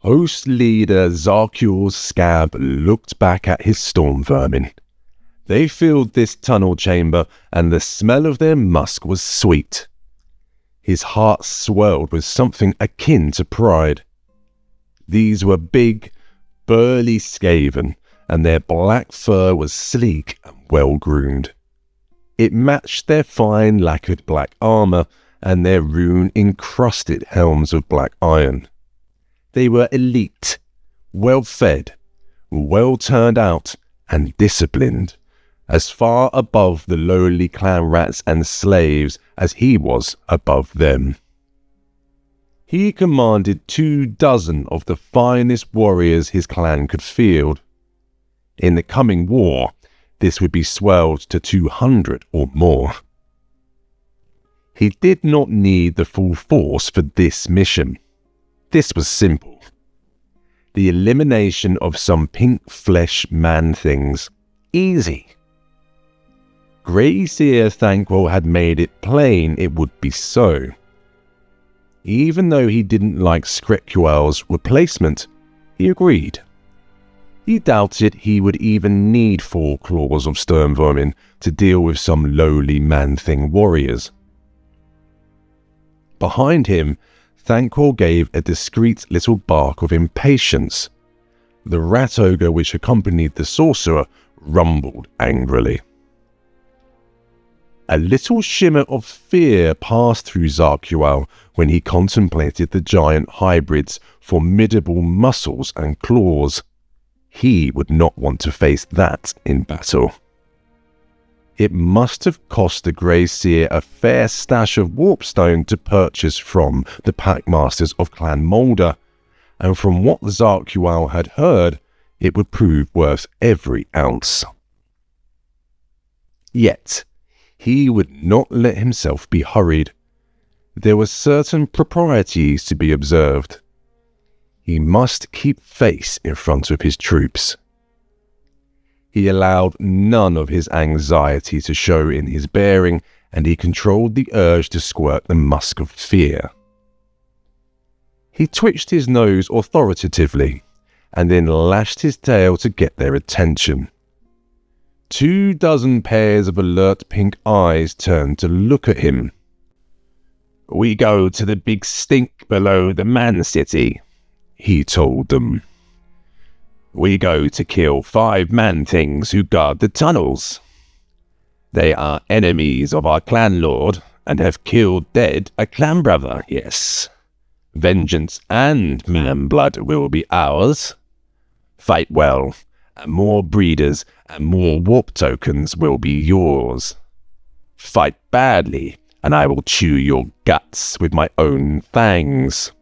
Host leader Zarkul's scab looked back at his storm vermin. They filled this tunnel chamber, and the smell of their musk was sweet. His heart swelled with something akin to pride. These were big, burly Skaven, and their black fur was sleek and well-groomed. It matched their fine lacquered black armour and their rune-encrusted helms of black iron. They were elite, well-fed, well-turned out, and disciplined, as far above the lowly clan rats and slaves as he was above them. He commanded 24 of the finest warriors his clan could field. In the coming war, this would be swelled to 200 or more. He did not need the full force for this mission. This was simple. The elimination of some pink flesh man-things. Easy. Grey Seer Thanquol had made it plain it would be so. Even though he didn't like Skrek'Ual's replacement, he agreed. He doubted he would even need 4 claws of stern vermin to deal with some lowly man-thing warriors. Behind him, Thanquol gave a discreet little bark of impatience. The rat ogre which accompanied the sorcerer rumbled angrily. A little shimmer of fear passed through Zarkual when he contemplated the giant hybrid's formidable muscles and claws. He would not want to face that in battle. It must have cost the Grey Seer a fair stash of warpstone to purchase from the packmasters of Clan Moulder, and from what Zarkual had heard, it would prove worth every ounce. Yet, he would not let himself be hurried. There were certain proprieties to be observed. He must keep face in front of his troops. He allowed none of his anxiety to show in his bearing, and he controlled the urge to squirt the musk of fear. He twitched his nose authoritatively, and then lashed his tail to get their attention. 24 pairs of alert pink eyes turned to look at him. "We go to the big stink below the man city," he told them. "We go to kill 5 man-things who guard the tunnels. They are enemies of our clan lord, and have killed dead a clan brother, yes. Vengeance and man blood will be ours. Fight well, and more breeders and more warp tokens will be yours. Fight badly, and I will chew your guts with my own fangs."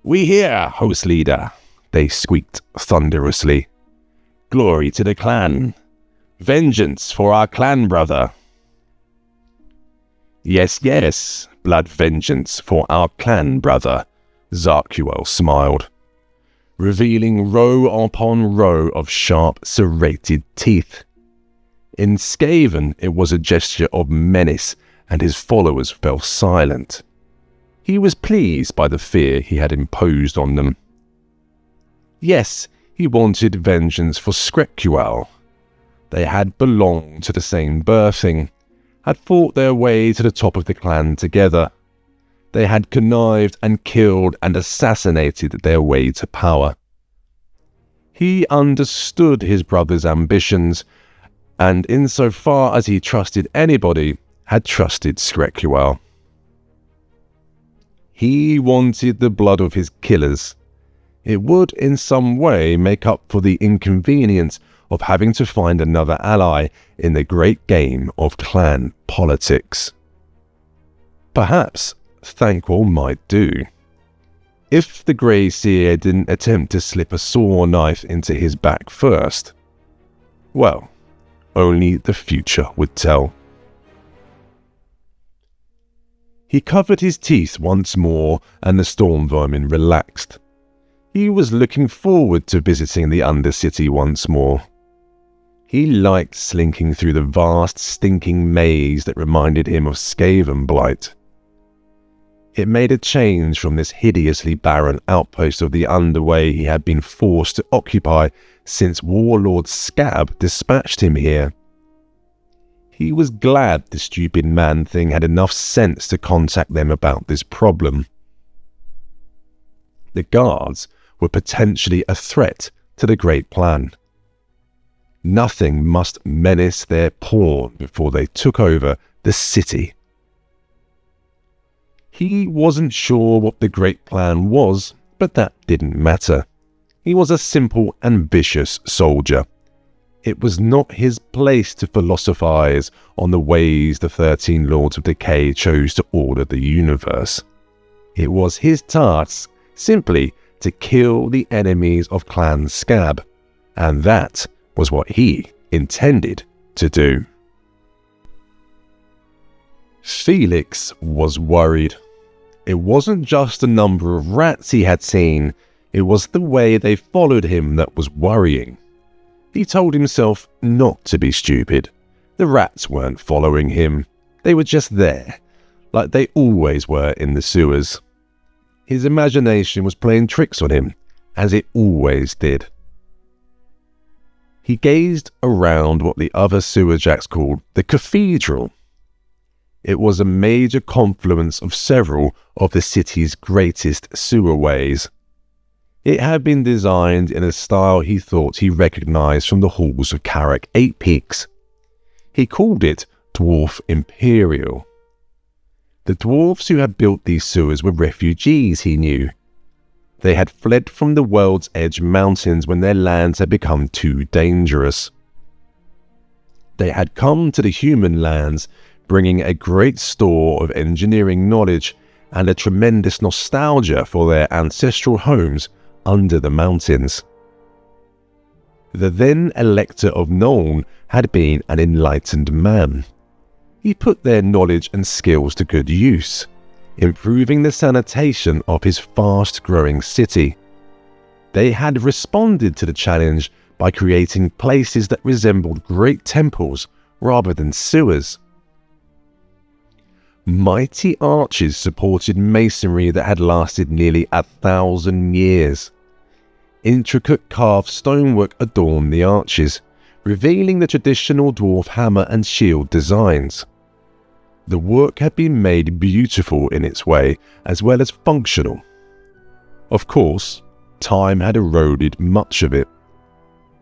"We hear, host leader," they squeaked thunderously. "Glory to the clan. Vengeance for our clan brother." "Yes, yes, blood vengeance for our clan brother," Zarkual smiled, revealing row upon row of sharp, serrated teeth. In Skaven, it was a gesture of menace, and his followers fell silent. He was pleased by the fear he had imposed on them. Yes, he wanted vengeance for Skrek'Ual. They had belonged to the same birthing, had fought their way to the top of the clan together. They had connived and killed and assassinated their way to power. He understood his brother's ambitions, and insofar as he trusted anybody, had trusted Skrek'Ual. He wanted the blood of his killers. It would in some way make up for the inconvenience of having to find another ally in the great game of clan politics. Perhaps Thanquol might do. If the Grey Seer didn't attempt to slip a saw knife into his back first, well, only the future would tell. He covered his teeth once more, and the storm vermin relaxed. He was looking forward to visiting the Undercity once more. He liked slinking through the vast, stinking maze that reminded him of Skaven blight. It made a change from this hideously barren outpost of the underway he had been forced to occupy since Warlord Scab dispatched him here. He was glad the stupid man-thing had enough sense to contact them about this problem. The guards were potentially a threat to the Great Plan. Nothing must menace their pawn before they took over the city. He wasn't sure what the Great Plan was, but that didn't matter. He was a simple, ambitious soldier. It was not his place to philosophize on the ways the 13 Lords of Decay chose to order the universe. It was his task simply to kill the enemies of Clan Scab, and that was what he intended to do. Felix was worried. It wasn't just the number of rats he had seen, it was the way they followed him that was worrying. He told himself not to be stupid. The rats weren't following him. They were just there, like they always were in the sewers. His imagination was playing tricks on him, as it always did. He gazed around what the other sewer jacks called the cathedral. It was a major confluence of several of the city's greatest sewerways. It had been designed in a style he thought he recognized from the halls of Carrick 8 Peaks. He called it Dwarf Imperial. The dwarves who had built these sewers were refugees, he knew. They had fled from the World's Edge Mountains when their lands had become too dangerous. They had come to the human lands, bringing a great store of engineering knowledge and a tremendous nostalgia for their ancestral homes under the mountains. The then Elector of Nuln had been an enlightened man. He put their knowledge and skills to good use, improving the sanitation of his fast-growing city. They had responded to the challenge by creating places that resembled great temples rather than sewers. Mighty arches supported masonry that had lasted nearly 1,000 years. Intricate carved stonework adorned the arches, revealing the traditional dwarf hammer and shield designs. The work had been made beautiful in its way, as well as functional. Of course, time had eroded much of it.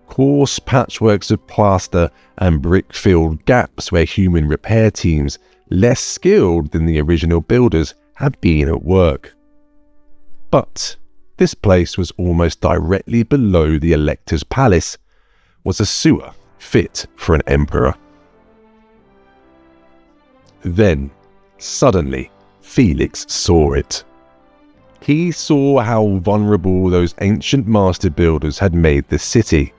Coarse patchworks of plaster and brick filled gaps where human repair teams, less skilled than the original builders, had been at work. But this place was almost directly below the Elector's palace, was a sewer fit for an emperor. Then, suddenly, Felix saw it. He saw how vulnerable those ancient master builders had made the city.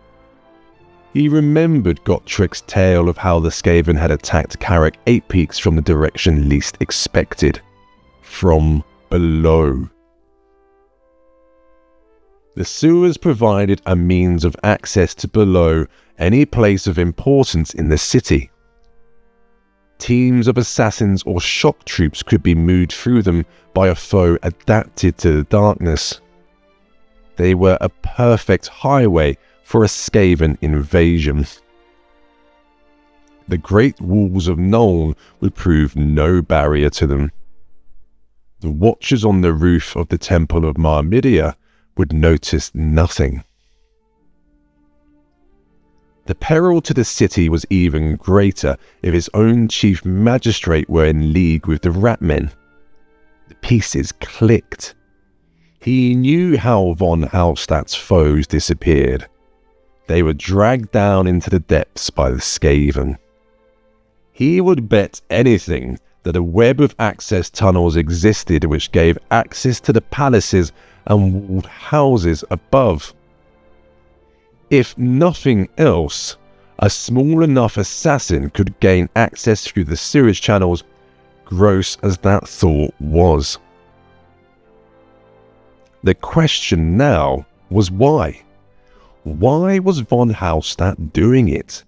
He remembered Gotrek's tale of how the Skaven had attacked Carrick 8 Peaks from the direction least expected. From below. The sewers provided a means of access to below any place of importance in the city. Teams of assassins or shock troops could be moved through them by a foe adapted to the darkness. They were a perfect highway for a Skaven invasion. The great walls of Nuln would prove no barrier to them. The watchers on the roof of the Temple of Marmidia would notice nothing. The peril to the city was even greater if his own chief magistrate were in league with the Ratmen. The pieces clicked. He knew how von Hallstatt's foes disappeared. They were dragged down into the depths by the Skaven. He would bet anything that a web of access tunnels existed which gave access to the palaces and walled houses above. If nothing else, a small enough assassin could gain access through the sewage channels, gross as that thought was. The question now was why? Why was von Hallstatt doing it?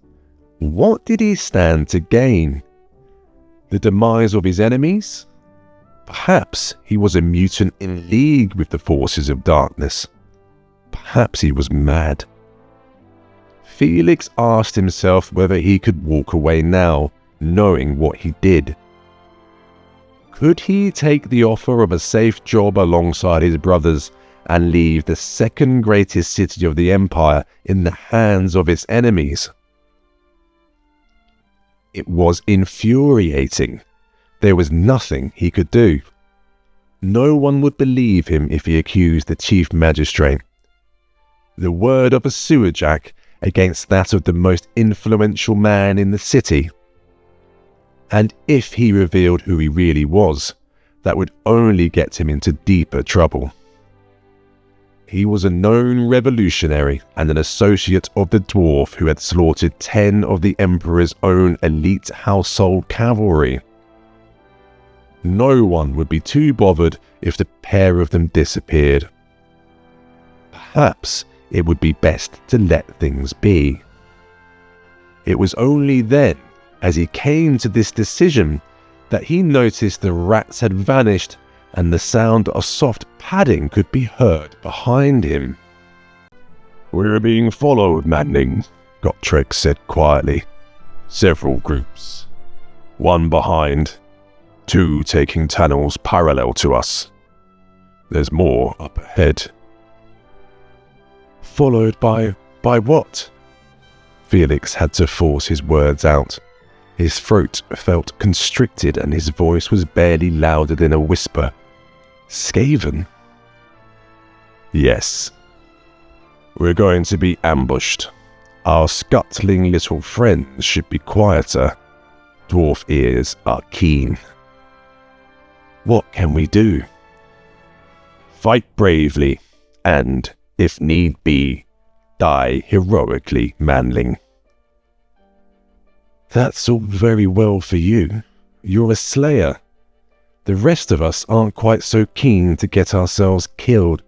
What did he stand to gain? The demise of his enemies? Perhaps he was a mutant in league with the forces of darkness. Perhaps he was mad. Felix asked himself whether he could walk away now, knowing what he did. Could he take the offer of a safe job alongside his brothers and leave the second greatest city of the Empire in the hands of its enemies? It was infuriating. There was nothing he could do. No one would believe him if he accused the chief magistrate. The word of a sewer jack against that of the most influential man in the city. And if he revealed who he really was, that would only get him into deeper trouble. He was a known revolutionary and an associate of the dwarf who had slaughtered 10 of the Emperor's own elite household cavalry. No one would be too bothered if the pair of them disappeared. Perhaps it would be best to let things be. It was only then, as he came to this decision, that he noticed the rats had vanished and the sound of soft padding could be heard behind him. "We're being followed, Manning," Gotrek said quietly. "Several groups. One behind, 2 taking tunnels parallel to us. There's more up ahead." "Followed by what?" Felix had to force his words out. His throat felt constricted and his voice was barely louder than a whisper. "Skaven?" "Yes. We're going to be ambushed. Our scuttling little friends should be quieter. Dwarf ears are keen." "What can we do?" "Fight bravely, and, if need be, die heroically, Manling." "That's all very well for you. You're a slayer. The rest of us aren't quite so keen to get ourselves killed."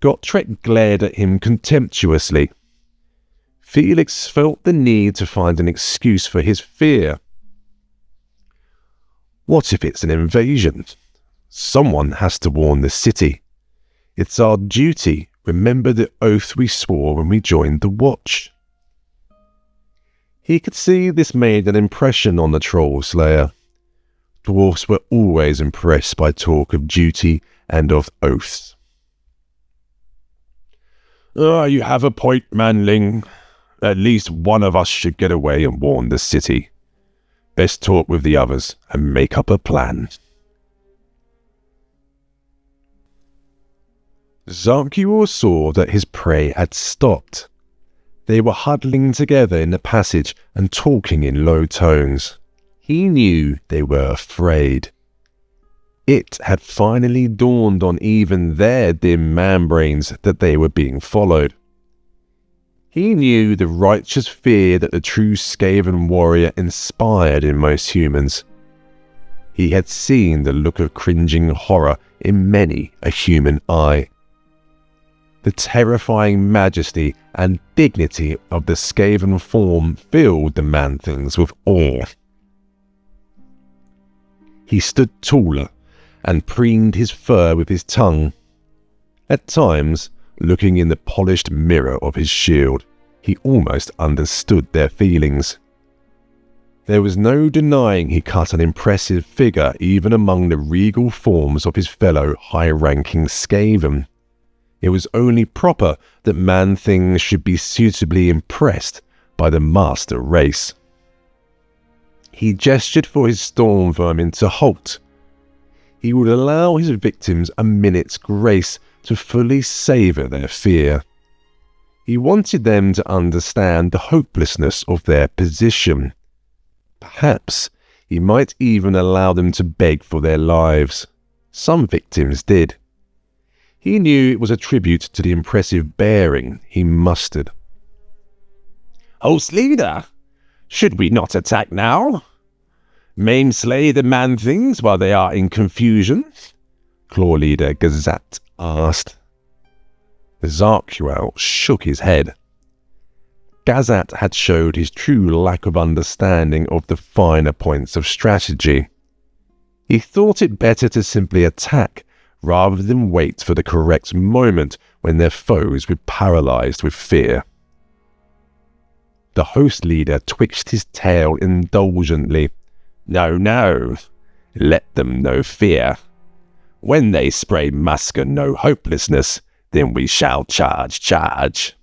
Gotrek glared at him contemptuously. Felix felt the need to find an excuse for his fear. What if it's an invasion? Someone has to warn the city. It's our duty. Remember the oath we swore when we joined the Watch. He could see this made an impression on the Troll Slayer. Dwarfs were always impressed by talk of duty and of oaths. "You have a point, Manling. At least one of us should get away and warn the city. Best talk with the others and make up a plan." Zarkuor saw that his prey had stopped. They were huddling together in the passage and talking in low tones. He knew they were afraid. It had finally dawned on even their dim man-brains that they were being followed. He knew the righteous fear that the true Skaven warrior inspired in most humans. He had seen the look of cringing horror in many a human eye. The terrifying majesty and dignity of the Skaven form filled the man-things with awe. He stood taller and preened his fur with his tongue. At times, looking in the polished mirror of his shield, he almost understood their feelings. There was no denying he cut an impressive figure even among the regal forms of his fellow high-ranking Skaven. It was only proper that man-things should be suitably impressed by the master race. He gestured for his storm vermin to halt. He would allow his victims a minute's grace to fully savour their fear. He wanted them to understand the hopelessness of their position. Perhaps he might even allow them to beg for their lives. Some victims did. He knew it was a tribute to the impressive bearing he mustered. "Host leader, should we not attack now? Maim-slay the man-things while they are in confusion?" Claw leader Gazat asked. Zarkuor shook his head. Gazat had showed his true lack of understanding of the finer points of strategy. He thought it better to simply attack rather than wait for the correct moment when their foes were paralyzed with fear. The host leader twitched his tail indulgently. No, no, let them know fear. When they spray musk and know hopelessness, then we shall charge.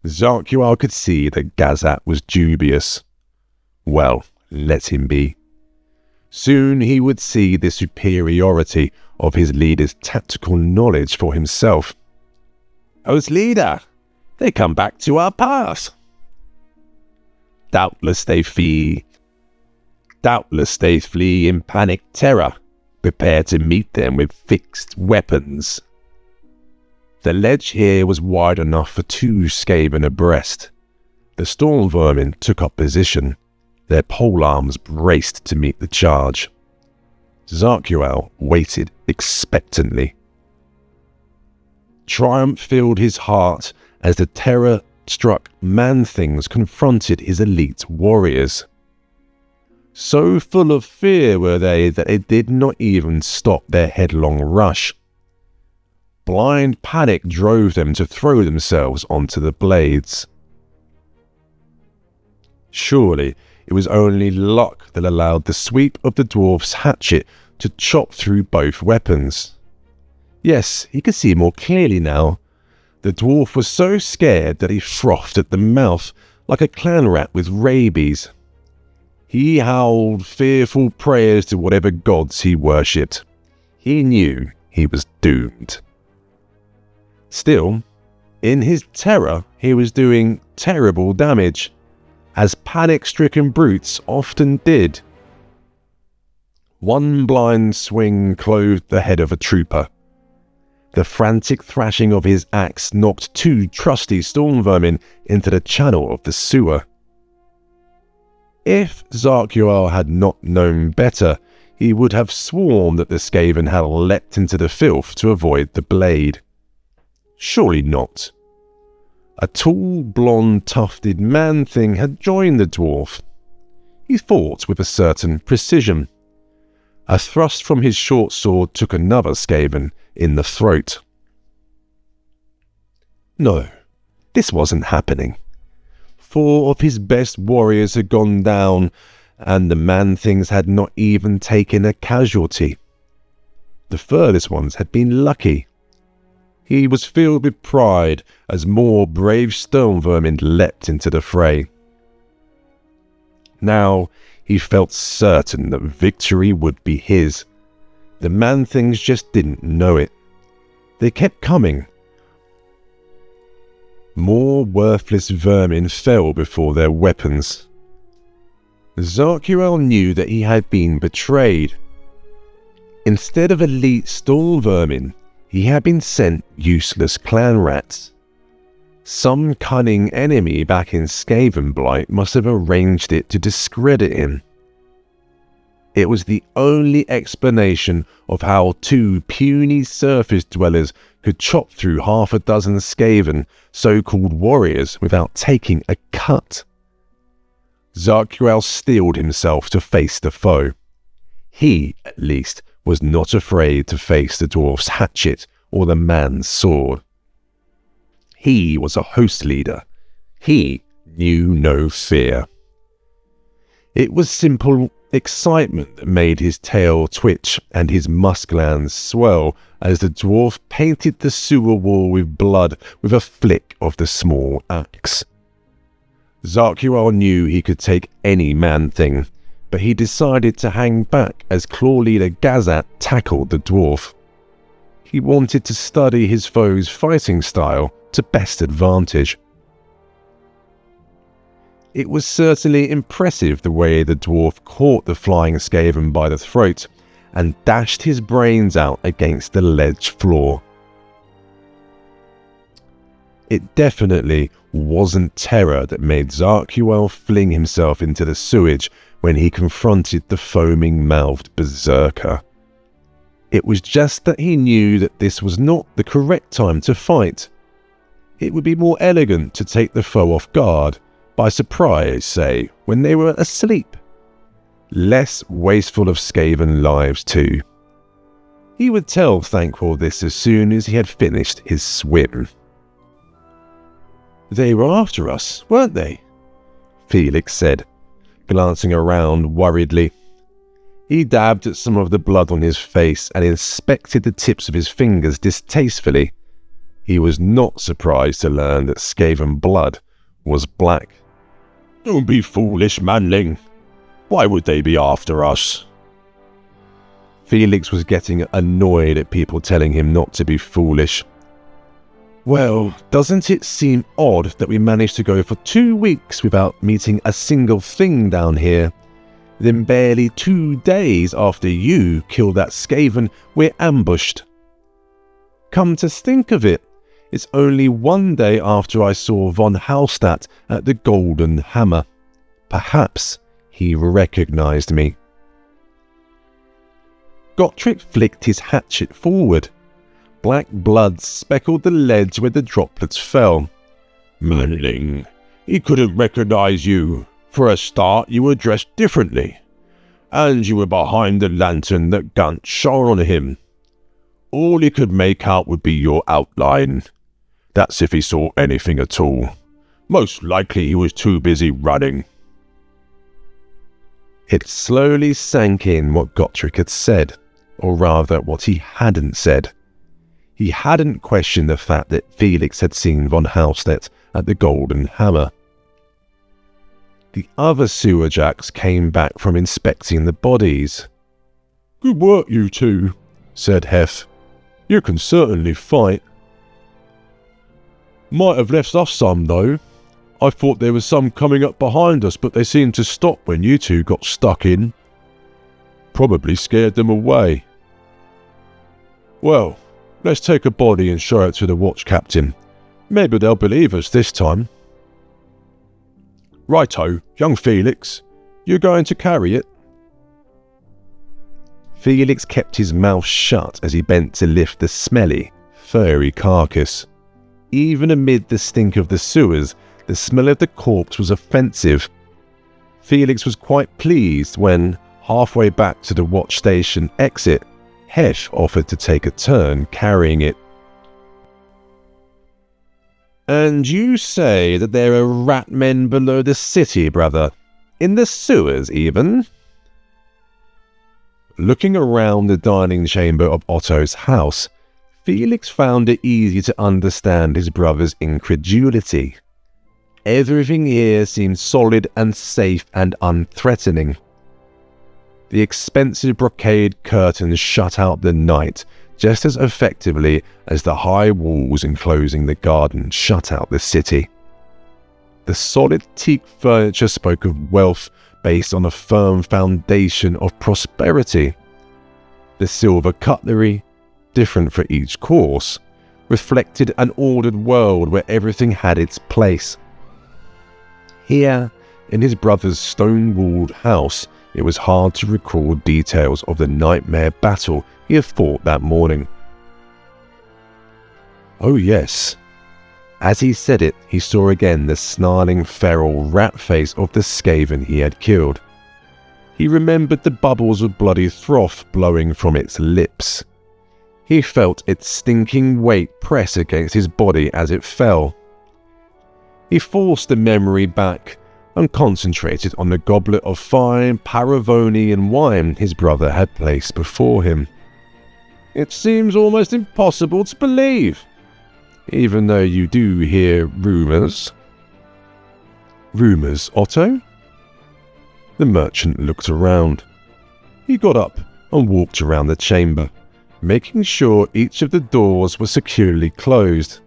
Zarkual could see that Gazat was dubious. Well, let him be. Soon he would see the superiority of his leader's tactical knowledge for himself. Host leader, they come back to our pass. Doubtless they flee in panic terror, prepared to meet them with fixed weapons. The ledge here was wide enough for 2 Skaven abreast. The storm vermin took up position, their polearms braced to meet the charge. Zarkual waited expectantly. Triumph filled his heart as the terror-struck man-things confronted his elite warriors. So full of fear were they that it did not even stop their headlong rush. Blind panic drove them to throw themselves onto the blades. Surely it was only luck that allowed the sweep of the dwarf's hatchet to chop through both weapons. Yes, he could see more clearly now. The dwarf was so scared that he frothed at the mouth like a clan rat with rabies. He howled fearful prayers to whatever gods he worshipped. He knew he was doomed. Still, in his terror, he was doing terrible damage, as panic-stricken brutes often did. One blind swing clove the head of a trooper. The frantic thrashing of his axe knocked 2 trusty storm vermin into the channel of the sewer. If Zarkual had not known better, he would have sworn that the Skaven had leapt into the filth to avoid the blade. Surely not. A tall, blonde, tufted man-thing had joined the dwarf. He fought with a certain precision. A thrust from his short sword took another Skaven in the throat. No, this wasn't happening. 4 of his best warriors had gone down, and the man-things had not even taken a casualty. The furthest ones had been lucky. He was filled with pride as more brave stone vermin leapt into the fray. Now he felt certain that victory would be his. The man-things just didn't know it. They kept coming. More worthless vermin fell before their weapons. Zarkual knew that he had been betrayed. Instead of elite storm vermin, he had been sent useless clan rats. Some cunning enemy back in Skavenblight must have arranged it to discredit him. It was the only explanation of how 2 puny surface dwellers could chop through half a dozen Skaven, so-called warriors, without taking a cut. Zarkual steeled himself to face the foe. He, at least, was not afraid to face the dwarf's hatchet or the man's sword. He was a host leader. He knew no fear. It was simple excitement that made his tail twitch and his musk glands swell as the dwarf painted the sewer wall with blood with a flick of the small axe. Zarkual knew he could take any man-thing, but he decided to hang back as claw leader Gazat tackled the dwarf. He wanted to study his foe's fighting style to best advantage. It was certainly impressive the way the dwarf caught the flying Skaven by the throat and dashed his brains out against the ledge floor. It definitely wasn't terror that made Zarkual fling himself into the sewage when he confronted the foaming-mouthed berserker. It was just that he knew that this was not the correct time to fight. It would be more elegant to take the foe off guard, by surprise, say, when they were asleep. less wasteful of Skaven lives too. He would tell Thankful this as soon as he had finished his swim. "They were after us, weren't they?" Felix said, glancing around worriedly. He dabbed at some of the blood on his face and inspected the tips of his fingers distastefully. He was not surprised to learn that Skaven blood was black. "Don't be foolish, manling. Why would they be after us?" Felix was getting annoyed at people telling him not to be foolish. "Well, doesn't it seem odd that we managed to go for 2 weeks without meeting a single thing down here? Then barely 2 days after you killed that Skaven, we're ambushed. Come to think of it, it's only 1 day after I saw von Hallstatt at the Golden Hammer. Perhaps he recognized me." Gotrek flicked his hatchet forward. Black blood speckled the ledge where the droplets fell. "Manling, he couldn't recognize you. For a start, you were dressed differently, and you were behind the lantern that Gunt shone on him. All he could make out would be your outline. That's if he saw anything at all. Most likely he was too busy running." It slowly sank in what Gotrek had said, or rather what he hadn't said. He hadn't questioned the fact that Felix had seen von Hallstatt at the Golden Hammer. The other sewer jacks came back from inspecting the bodies. "Good work, you two," said Hef. "You can certainly fight." "Might have left us some, though. I thought there was some coming up behind us, but they seemed to stop when you two got stuck in. Probably scared them away. Well, let's take a body and show it to the watch captain. Maybe they'll believe us this time." "Righto, young Felix. You're going to carry it?" Felix kept his mouth shut as he bent to lift the smelly, furry carcass. Even amid the stink of the sewers, the smell of the corpse was offensive. Felix was quite pleased when, halfway back to the watch station exit, Hef offered to take a turn carrying it. "And you say that there are rat men below the city, brother? In the sewers, even?" Looking around the dining chamber of Otto's house, Felix found it easy to understand his brother's incredulity. Everything here seemed solid and safe and unthreatening. The expensive brocade curtains shut out the night just as effectively as the high walls enclosing the garden shut out the city. The solid teak furniture spoke of wealth based on a firm foundation of prosperity. The silver cutlery, different for each course, reflected an ordered world where everything had its place. Here, in his brother's stone-walled house, it was hard to recall details of the nightmare battle he had fought that morning. Oh yes. As he said it, he saw again the snarling feral rat face of the Skaven he had killed. He remembered the bubbles of bloody froth blowing from its lips. He felt its stinking weight press against his body as it fell. He forced the memory back and concentrated on the goblet of fine Paravonian wine his brother had placed before him. It seems almost impossible to believe, even though you do hear rumours. Rumours, Otto? The merchant looked around. He got up and walked around the chamber, making sure each of the doors was securely closed.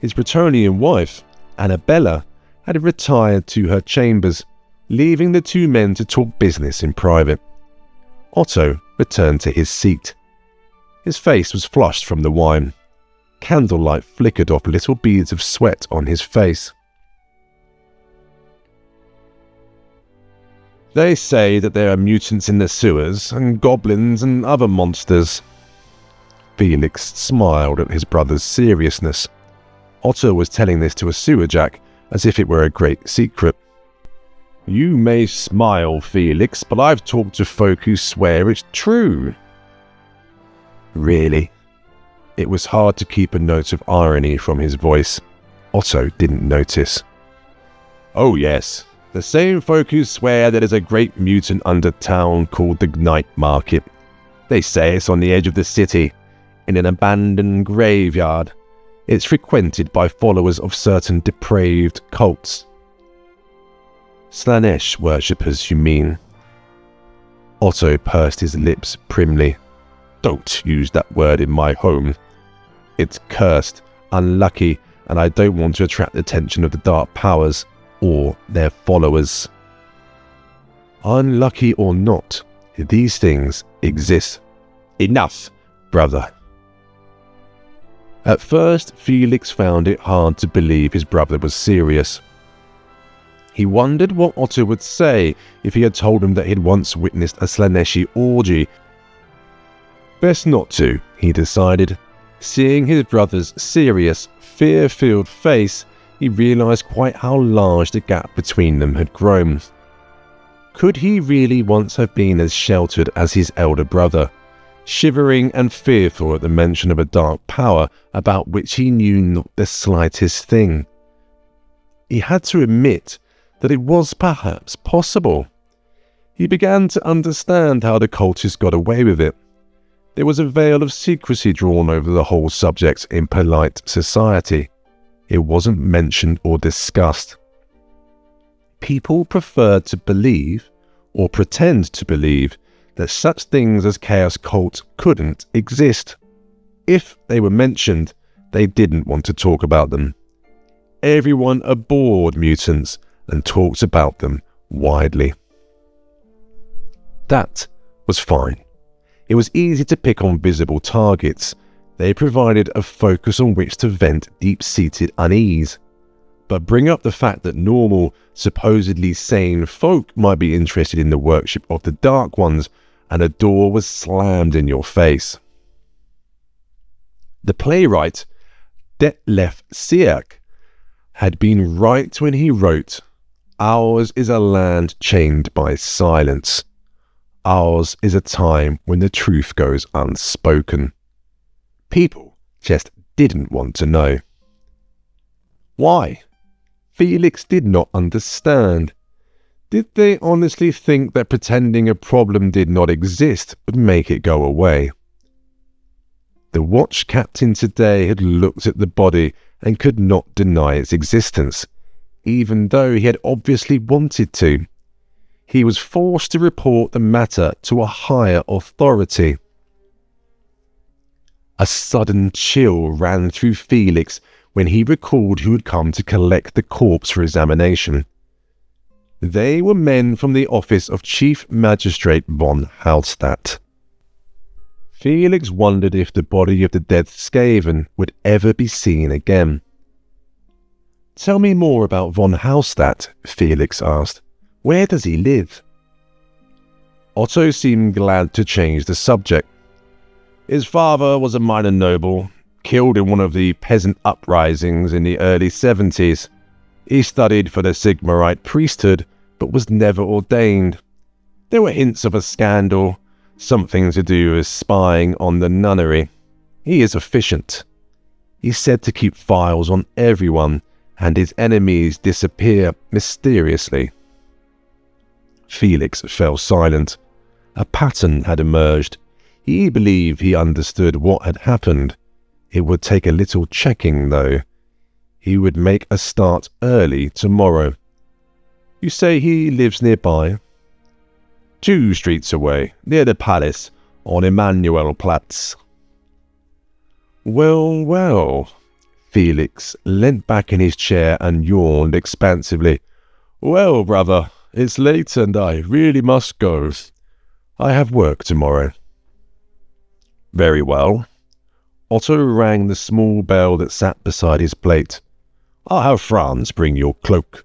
His Bretonnian wife, Annabella, had retired to her chambers, leaving the two men to talk business in private. Otto returned to his seat. His face was flushed from the wine. Candlelight flickered off little beads of sweat on his face. They say that there are mutants in the sewers, and goblins and other monsters. Felix smiled at his brother's seriousness. Otto was telling this to a sewer jack as if it were a great secret. You may smile, Felix, but I've talked to folk who swear it's true. Really? It was hard to keep a note of irony from his voice. Otto didn't notice. Oh yes, the same folk who swear that there's a great mutant under town called the Night Market. They say it's on the edge of the city, in an abandoned graveyard. It's frequented by followers of certain depraved cults. Slaanesh worshippers, you mean? Otto pursed his lips primly. Don't use that word in my home. It's cursed, unlucky, and I don't want to attract the attention of the dark powers or their followers. Unlucky or not, these things exist. Enough, brother. At first, Felix found it hard to believe his brother was serious. He wondered what Otto would say if he had told him that he'd once witnessed a Slaaneshi orgy. Best not to, he decided. Seeing his brother's serious, fear-filled face, he realized quite how large the gap between them had grown. Could he really once have been as sheltered as his elder brother, shivering and fearful at the mention of a dark power about which he knew not the slightest thing? He had to admit that it was perhaps possible. He began to understand how the cultists got away with it. There was a veil of secrecy drawn over the whole subject in polite society. It wasn't mentioned or discussed. People preferred to believe, or pretend to believe, that such things as Chaos Cult couldn't exist. If they were mentioned, they didn't want to talk about them. Everyone abhorred mutants and talked about them widely. That was fine. It was easy to pick on visible targets. They provided a focus on which to vent deep-seated unease. But bring up the fact that normal, supposedly sane folk might be interested in the worship of the Dark Ones, and a door was slammed in your face. The playwright, Detlef Sierk, had been right when he wrote, "Ours is a land chained by silence. Ours is a time when the truth goes unspoken." People just didn't want to know. Why? Felix did not understand. Did they honestly think that pretending a problem did not exist would make it go away? The watch captain today had looked at the body and could not deny its existence, even though he had obviously wanted to. He was forced to report the matter to a higher authority. A sudden chill ran through Felix when he recalled who had come to collect the corpse for examination. They were men from the office of Chief Magistrate von Hallstatt. Felix wondered if the body of the dead Skaven would ever be seen again. "Tell me more about von Hallstatt," Felix asked. "Where does he live?" Otto seemed glad to change the subject. His father was a minor noble, killed in one of the peasant uprisings in the early 70s. He studied for the Sigmarite priesthood, but was never ordained. There were hints of a scandal, something to do with spying on the nunnery. He is efficient. He's said to keep files on everyone, and his enemies disappear mysteriously. Felix fell silent. A pattern had emerged. He believed he understood what had happened. It would take a little checking, though. He would make a start early tomorrow. "You say he lives nearby?" 2 streets away, near the palace, on Emanuelplatz. Well, well. Felix leant back in his chair and yawned expansively. "Well, brother, it's late and I really must go. I have work tomorrow." "Very well." Otto rang the small bell that sat beside his plate. "I'll have Franz bring your cloak.